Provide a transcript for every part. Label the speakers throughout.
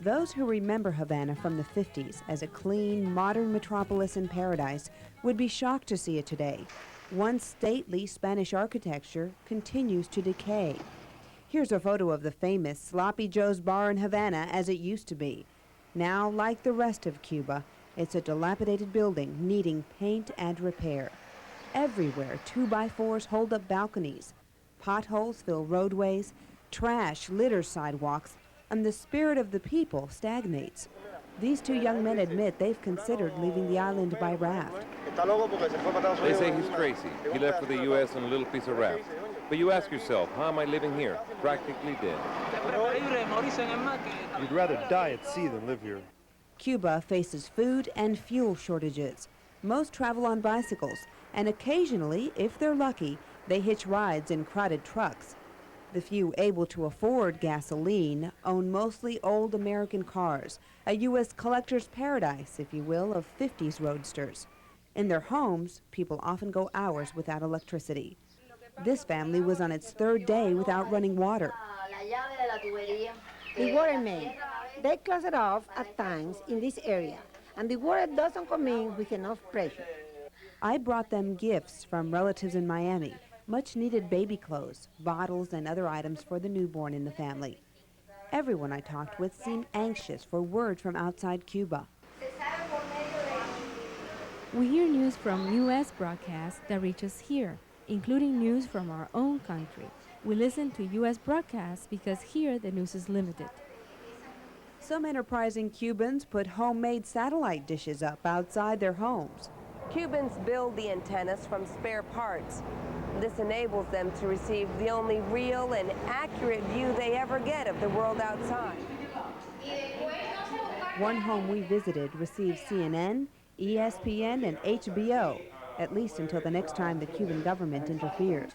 Speaker 1: Those who remember Havana from the 50s as a clean, modern metropolis in paradise would be shocked to see it today. Once stately Spanish architecture continues to decay. Here's a photo of the famous Sloppy Joe's bar in Havana as it used to be. Now, like the rest of Cuba, it's a dilapidated building needing paint and repair. Everywhere, 2x4s hold up balconies. Potholes fill roadways, trash litters sidewalks, and the spirit of the people stagnates. These two young men admit they've considered leaving the island by raft.
Speaker 2: They say he's crazy. He left for the U.S. on a little piece of raft. But you ask yourself, how am I living here? Practically dead.
Speaker 3: You'd rather die at sea than live here.
Speaker 1: Cuba faces food and fuel shortages. Most travel on bicycles, and occasionally, if they're lucky, they hitch rides in crowded trucks. The few able to afford gasoline own mostly old American cars, a U.S. collector's paradise, if you will, of 50s roadsters. In their homes, people often go hours without electricity. This family was on its third day without running water.
Speaker 4: The water main, they close it off at times in this area, and the water doesn't come in with enough pressure.
Speaker 1: I brought them gifts from relatives in Miami, much-needed baby clothes, bottles, and other items for the newborn in the family. Everyone I talked with seemed anxious for word from outside Cuba.
Speaker 5: We hear news from U.S. broadcasts that reach us here, including news from our own country. We listen to U.S. broadcasts because here the news is limited.
Speaker 1: Some enterprising Cubans put homemade satellite dishes up outside their homes.
Speaker 6: Cubans build the antennas from spare parts. This enables them to receive the only real and accurate view they ever get of the world outside.
Speaker 1: One home we visited receives CNN, ESPN, and HBO, at least until the next time the Cuban government interferes.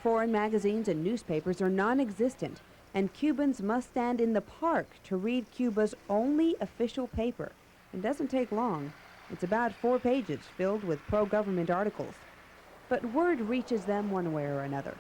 Speaker 1: Foreign magazines and newspapers are non-existent, and Cubans must stand in the park to read Cuba's only official paper. It doesn't take long. It's about 4 pages filled with pro-government articles. But word reaches them one way or another.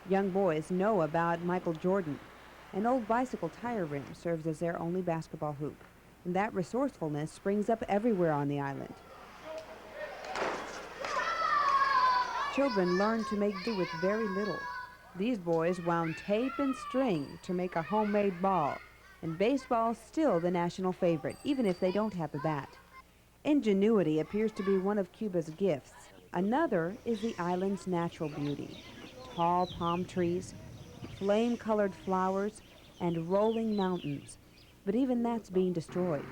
Speaker 1: Young boys know about Michael Jordan. An old bicycle tire rim serves as their only basketball hoop. And that resourcefulness springs up everywhere on the island. Children learn to make do with very little. These boys wound tape and string to make a homemade ball. And baseball's still the national favorite, even if they don't have a bat. Ingenuity appears to be one of Cuba's gifts. Another is the island's natural beauty. Tall palm trees, flame-colored flowers, and rolling mountains. But even that's being destroyed.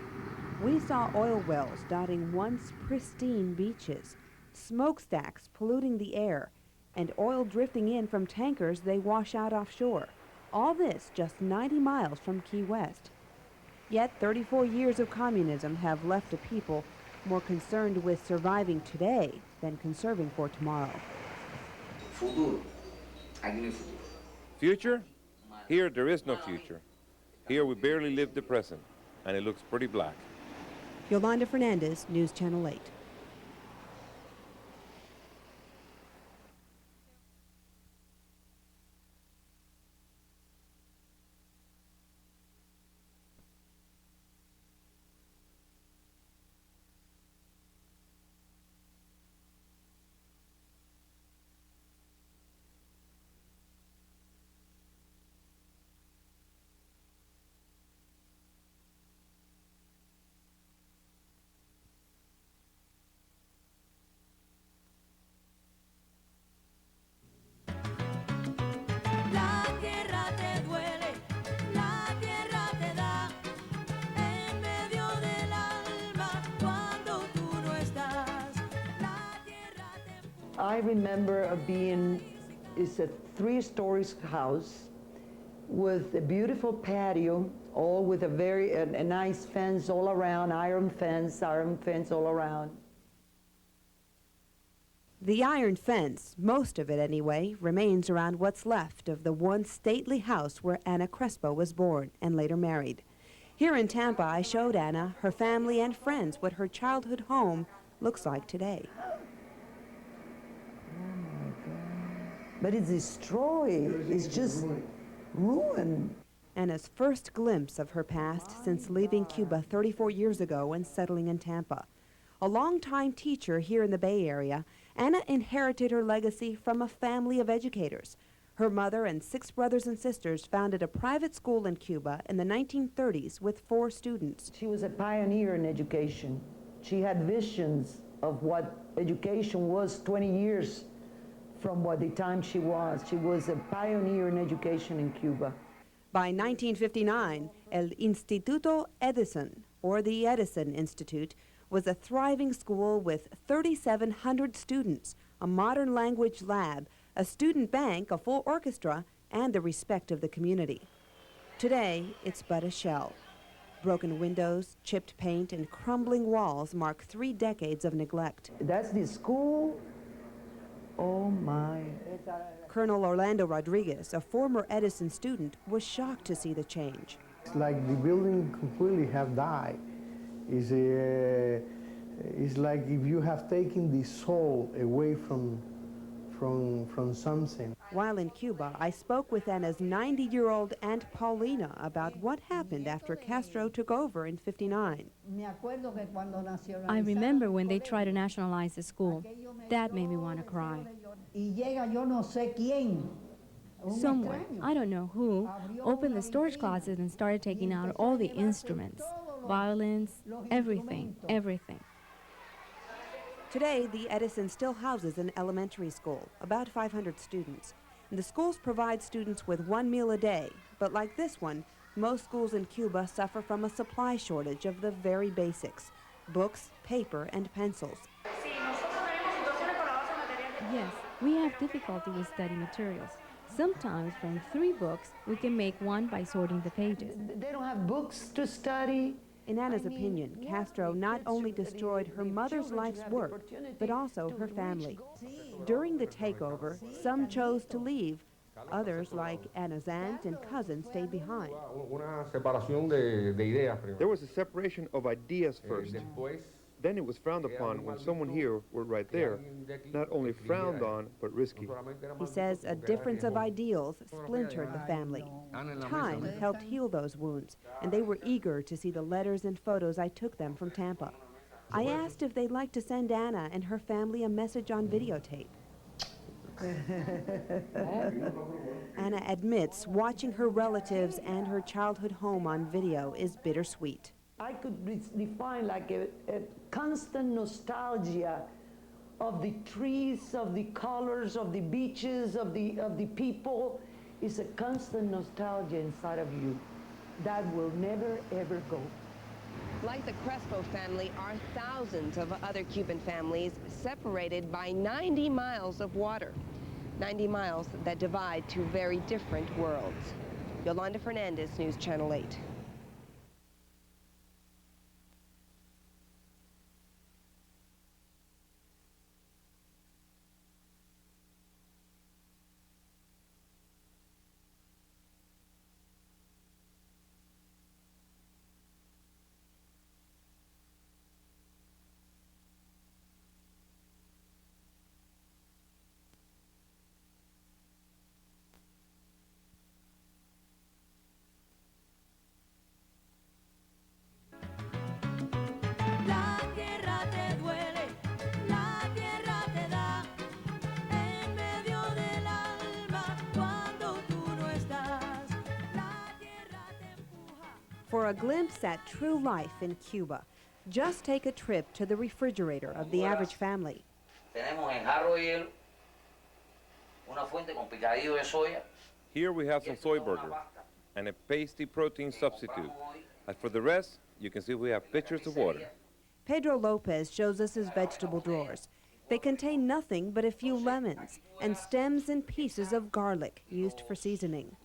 Speaker 1: We saw oil wells dotting once pristine beaches, smokestacks polluting the air, and oil drifting in from tankers they wash out offshore. All this just 90 miles from Key West. Yet 34 years of communism have left a people more concerned with surviving today than conserving for tomorrow.
Speaker 2: Future? Here there is no future. Here we barely live the present, and it looks pretty black.
Speaker 1: Yolanda Fernandez, News Channel 8.
Speaker 7: I remember it's a 3-story house with a beautiful patio, all with a nice fence all around, iron fence all around.
Speaker 1: The iron fence, most of it anyway, remains around what's left of the once stately house where Ana Crespo was born and later married. Here in Tampa, I showed Ana, her family, and friends what her childhood home looks like today.
Speaker 7: But it's destroyed. It's just ruined.
Speaker 1: Anna's first glimpse of her past since leaving Cuba 34 years ago and settling in Tampa. A longtime teacher here in the Bay Area, Anna inherited her legacy from a family of educators. Her mother and 6 brothers and sisters founded a private school in Cuba in the 1930s with 4 students.
Speaker 7: She was a pioneer in education. She had visions of what education was 20 years from what the time she was. She was a pioneer in education in Cuba.
Speaker 1: By 1959, El Instituto Edison, or the Edison Institute, was a thriving school with 3,700 students, a modern language lab, a student bank, a full orchestra, and the respect of the community. Today, it's but a shell. Broken windows, chipped paint, and crumbling walls mark 3 decades of neglect.
Speaker 7: That's the school. Oh my.
Speaker 1: Colonel Orlando Rodriguez, a former Edison student, was shocked to see the change.
Speaker 8: It's like the building completely have died. It's like if you have taken the soul away from something.
Speaker 1: While in Cuba, I spoke with Anna's 90-year-old Aunt Paulina about what happened after Castro took over in '59.
Speaker 5: I remember when they tried to nationalize the school. That made me want to cry. Someone, I don't know who, opened the storage closet and started taking out all the instruments, violins, everything, everything.
Speaker 1: Today, the Edison still houses an elementary school, about 500 students. And the schools provide students with 1 meal a day, but like this one, most schools in Cuba suffer from a supply shortage of the very basics: books, paper, and pencils.
Speaker 5: Yes, we have difficulty with study materials. Sometimes from 3 books, we can make 1 by sorting the pages.
Speaker 7: They don't have books to study.
Speaker 1: In Anna's opinion, Castro not only destroyed her mother's life's work, but also her family. During the takeover, some chose to leave. Others, like Anna's aunt and cousin, stayed behind.
Speaker 3: There was a separation of ideas first. Then it was frowned upon when someone here were right there. Not only frowned on, but risky.
Speaker 1: He says a difference of ideals splintered the family. Time helped heal those wounds, and they were eager to see the letters and photos I took them from Tampa. I asked if they'd like to send Anna and her family a message on videotape. Anna admits watching her relatives and her childhood home on video is bittersweet.
Speaker 7: I could define like a constant nostalgia of the trees, of the colors, of the beaches, of the people. It's a constant nostalgia inside of you that will never, ever go.
Speaker 6: Like the Crespo family are thousands of other Cuban families separated by 90 miles of water. 90 miles that divide 2 very different worlds. Yolanda Fernandez, News Channel 8. For a glimpse at true life in Cuba, just take a trip to the refrigerator of the average family.
Speaker 2: Here we have some soy burger and a pasty protein substitute. And for the rest, you can see we have pitchers of water.
Speaker 1: Pedro Lopez shows us his vegetable drawers. They contain nothing but a few lemons and stems and pieces of garlic used for seasoning.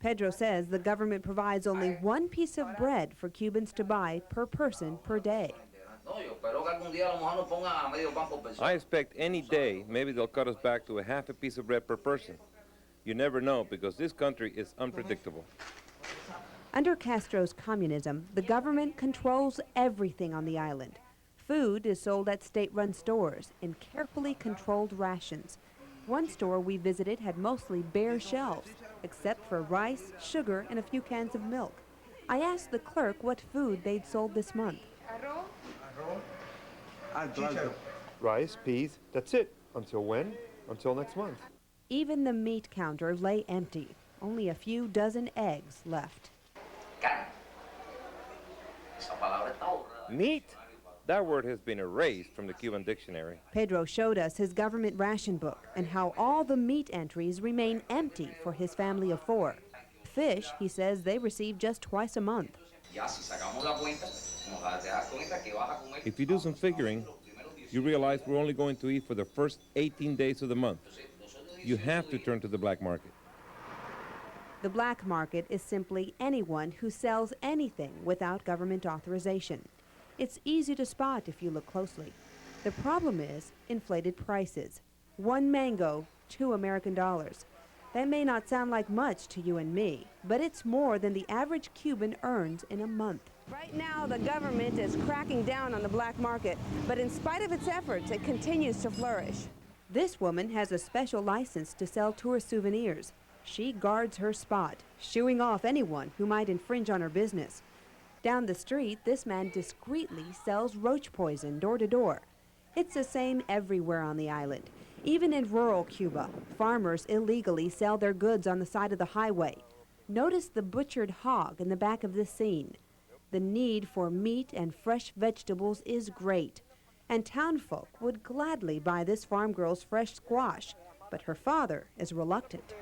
Speaker 1: Pedro says the government provides only 1 piece of bread for Cubans to buy per person per day.
Speaker 2: I expect any day maybe they'll cut us back to a half a piece of bread per person. You never know, because this country is unpredictable.
Speaker 1: Under Castro's communism, the government controls everything on the island. Food is sold at state-run stores in carefully controlled rations. One store we visited had mostly bare shelves. except for rice, sugar, and a few cans of milk. I asked the clerk what food they'd sold this month.
Speaker 3: Rice, peas, that's it. Until when? Until next month.
Speaker 1: Even the meat counter lay empty. Only a few dozen eggs left.
Speaker 2: Meat? That word has been erased from the Cuban dictionary.
Speaker 1: Pedro showed us his government ration book and how all the meat entries remain empty for his family of 4. Fish, he says, they receive just twice a month.
Speaker 2: If you do some figuring, you realize we're only going to eat for the first 18 days of the month. You have to turn to the black market.
Speaker 1: The black market is simply anyone who sells anything without government authorization. It's easy to spot if you look closely. The problem is inflated prices. 1 mango, $2 American. That may not sound like much to you and me, but it's more than the average Cuban earns in a month. Right now, the government is cracking down on the black market, but in spite of its efforts, it continues to flourish. This woman has a special license to sell tourist souvenirs. She guards her spot, shooing off anyone who might infringe on her business. Down the street, this man discreetly sells roach poison door to door. It's the same everywhere on the island. Even in rural Cuba, farmers illegally sell their goods on the side of the highway. Notice the butchered hog in the back of this scene. The need for meat and fresh vegetables is great, and townfolk would gladly buy this farm girl's fresh squash, but her father is reluctant.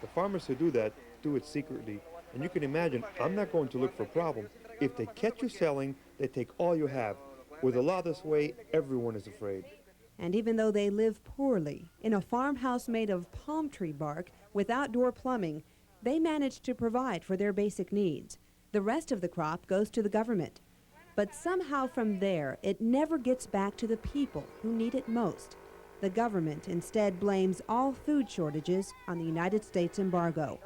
Speaker 3: The farmers who do that do it secretly, and you can imagine I'm not going to look for problems. If they catch you selling, they take all you have. With a law this way, everyone is afraid.
Speaker 1: And even though they live poorly, in a farmhouse made of palm tree bark with outdoor plumbing, they manage to provide for their basic needs. The rest of the crop goes to the government. But somehow from there, it never gets back to the people who need it most. The government instead blames all food shortages on the United States embargo.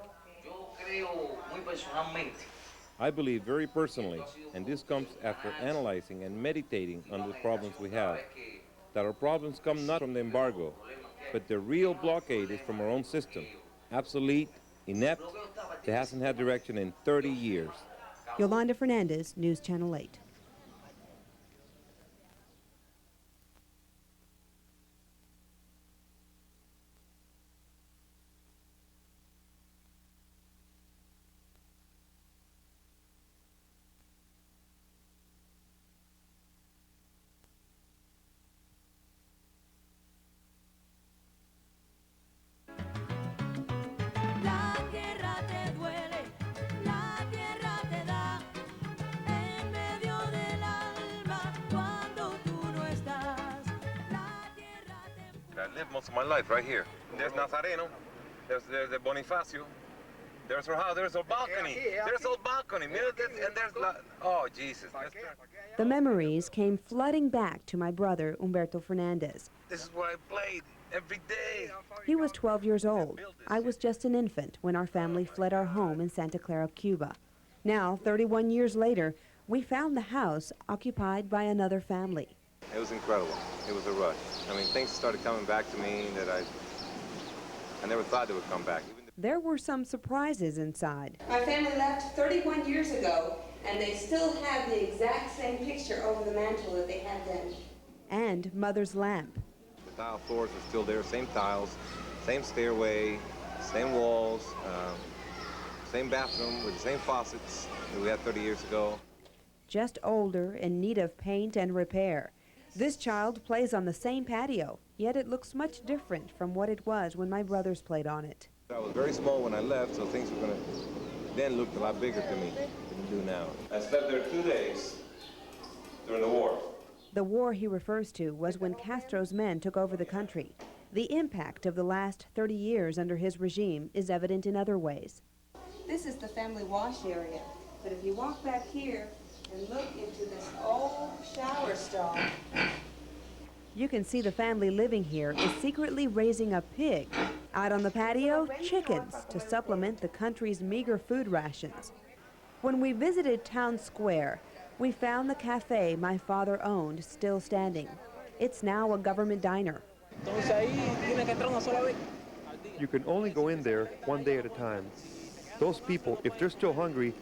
Speaker 2: I believe very personally, and this comes after analyzing and meditating on the problems we have, that our problems come not from the embargo, but the real blockade is from our own system. Obsolete, inept, that hasn't had direction in 30 years.
Speaker 1: Yolanda Fernandez, News Channel 8.
Speaker 2: I lived most of my life right here. There's Nazareno, there's the Bonifacio, there's her house, there's her balcony, there's her balcony, and there's oh Jesus.
Speaker 1: The memories came flooding back to my brother, Humberto Fernandez.
Speaker 2: This is where I played every day.
Speaker 1: He was 12 years old. I was just an infant when our family fled our home in Santa Clara, Cuba. Now, 31 years later, we found the house occupied by another family.
Speaker 2: It was incredible. It was a rush. I mean, things started coming back to me that I never thought they would come back.
Speaker 1: There were some surprises inside.
Speaker 9: My family left 31 years ago, and they still have the exact same picture over the mantel that they had then.
Speaker 1: And Mother's lamp.
Speaker 2: The tile floors are still there, same tiles, same stairway, same walls, same bathroom with the same faucets that we had 30 years ago.
Speaker 1: Just older, in need of paint and repair. This child plays on the same patio, yet it looks much different from what it was when my brothers played on it.
Speaker 2: I was very small when I left, so things were going to then look a lot bigger to me than they do now. I spent there 2 days during the war.
Speaker 1: The war he refers to was when Castro's men took over the country. The impact of the last 30 years under his regime is evident in other ways.
Speaker 9: This is the family wash area, but if you walk back here and look into this old shower stall,
Speaker 1: you can see the family living here is secretly raising a pig. Out on the patio, chickens to supplement the country's meager food rations. When we visited Town Square, we found the cafe my father owned still standing. It's now a government diner.
Speaker 3: you can only go in there one day at a time. Those people, if they're still hungry,